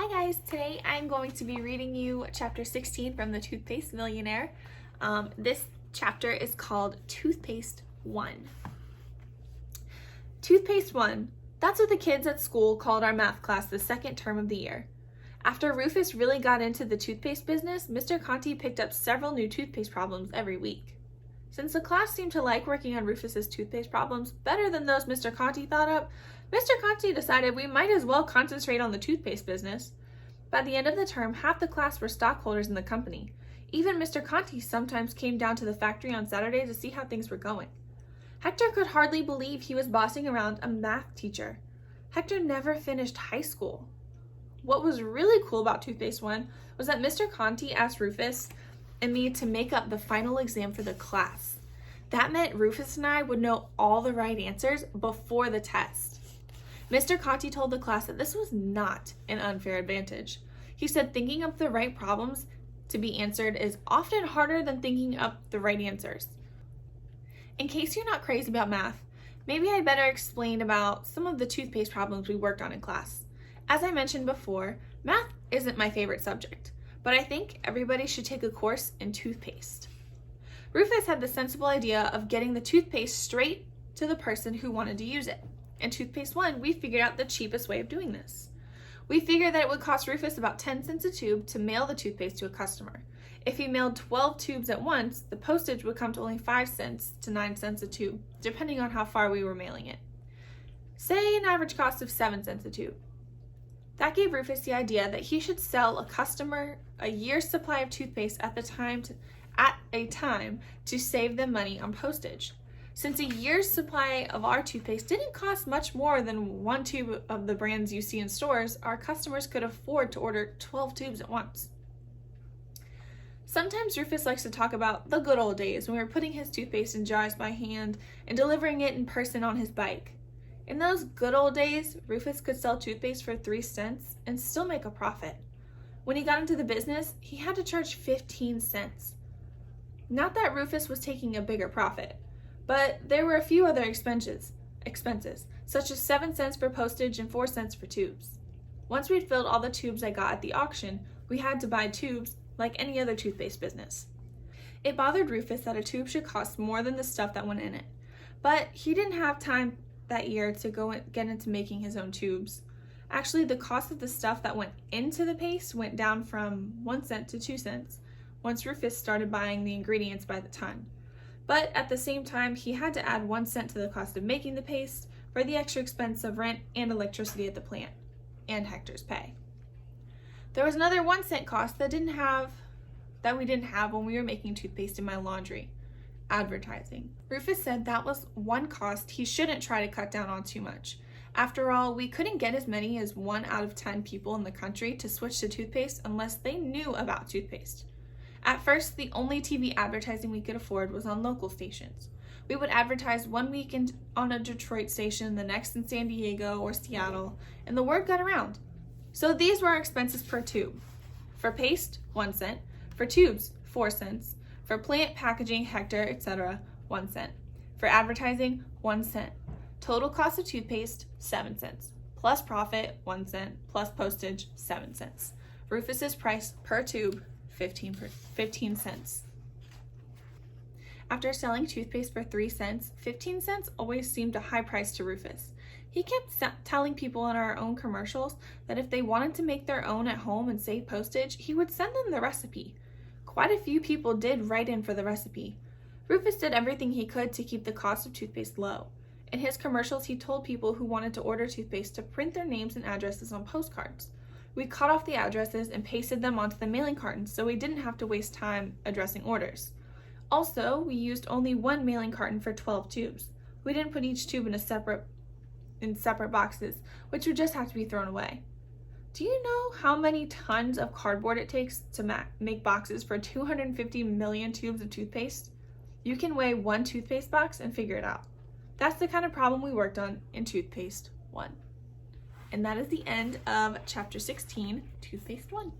Hi guys, today I'm going to be reading you chapter 16 from the Toothpaste Millionaire. This chapter is called Toothpaste 1. Toothpaste 1. That's what the kids at school called our math class the second term of the year. After Rufus really got into the toothpaste business, Mr. Conti picked up several new toothpaste problems every week. Since the class seemed to like working on Rufus's toothpaste problems better than those Mr. Conti thought up, Mr. Conti decided we might as well concentrate on the toothpaste business. By the end of the term, half the class were stockholders in the company. Even Mr. Conti sometimes came down to the factory on Saturday to see how things were going. Hector could hardly believe he was bossing around a math teacher. Hector never finished high school. What was really cool about Toothpaste 1 was that Mr. Conti asked Rufus and me to make up the final exam for the class. That meant Rufus and I would know all the right answers before the test. Mr. Conti told the class that this was not an unfair advantage. He said thinking up the right problems to be answered is often harder than thinking up the right answers. In case you're not crazy about math, maybe I better explain about some of the toothpaste problems we worked on in class. As I mentioned before, math isn't my favorite subject, but I think everybody should take a course in toothpaste. Rufus had the sensible idea of getting the toothpaste straight to the person who wanted to use it. In Toothpaste 1, we figured out the cheapest way of doing this. We figured that it would cost Rufus about 10 cents a tube to mail the toothpaste to a customer. If he mailed 12 tubes at once, the postage would come to only 5 cents to 9 cents a tube, depending on how far we were mailing it. Say an average cost of 7 cents a tube. That gave Rufus the idea that he should sell a customer a year's supply of toothpaste at a time to save them money on postage. Since a year's supply of our toothpaste didn't cost much more than one tube of the brands you see in stores, our customers could afford to order 12 tubes at once. Sometimes Rufus likes to talk about the good old days when we were putting his toothpaste in jars by hand and delivering it in person on his bike. In those good old days, Rufus could sell toothpaste for 3 cents and still make a profit. When he got into the business, he had to charge 15 cents. Not that Rufus was taking a bigger profit, but there were a few other expenses, such as 7 cents for postage and 4 cents for tubes. Once we'd filled all the tubes I got at the auction, we had to buy tubes like any other toothpaste business. It bothered Rufus that a tube should cost more than the stuff that went in it, but he didn't have time that year to get into making his own tubes. Actually, the cost of the stuff that went into the paste went down from 1 cent to 2 cents once Rufus started buying the ingredients by the ton. But at the same time, he had to add 1 cent to the cost of making the paste for the extra expense of rent and electricity at the plant, and Hector's pay. There was another 1 cent cost that we didn't have when we were making toothpaste in my laundry: advertising. Rufus said that was one cost he shouldn't try to cut down on too much. After all, we couldn't get as many as 1 out of 10 people in the country to switch to toothpaste unless they knew about toothpaste. At first, the only TV advertising we could afford was on local stations. We would advertise one week on a Detroit station, the next in San Diego or Seattle, and the word got around. So these were our expenses per tube. For paste, 1 cent. For tubes, 4 cents. For plant, packaging, Hector, etc., 1 cent. For advertising, 1 cent. Total cost of toothpaste, 7 cents. Plus profit, 1 cent. Plus postage, 7 cents. Rufus's price per tube, 15 cents. After selling toothpaste for 3 cents, 15 cents always seemed a high price to Rufus. He kept telling people in our own commercials that if they wanted to make their own at home and save postage, he would send them the recipe. Quite a few people did write in for the recipe. Rufus did everything he could to keep the cost of toothpaste low. In his commercials, he told people who wanted to order toothpaste to print their names and addresses on postcards. We cut off the addresses and pasted them onto the mailing cartons so we didn't have to waste time addressing orders. Also, we used only 1 mailing carton for 12 tubes. We didn't put each tube in separate boxes, which would just have to be thrown away. Do you know how many tons of cardboard it takes to make boxes for 250 million tubes of toothpaste? You can weigh 1 toothpaste box and figure it out. That's the kind of problem we worked on in Toothpaste 1. And that is the end of chapter 16, Toothpaste 1.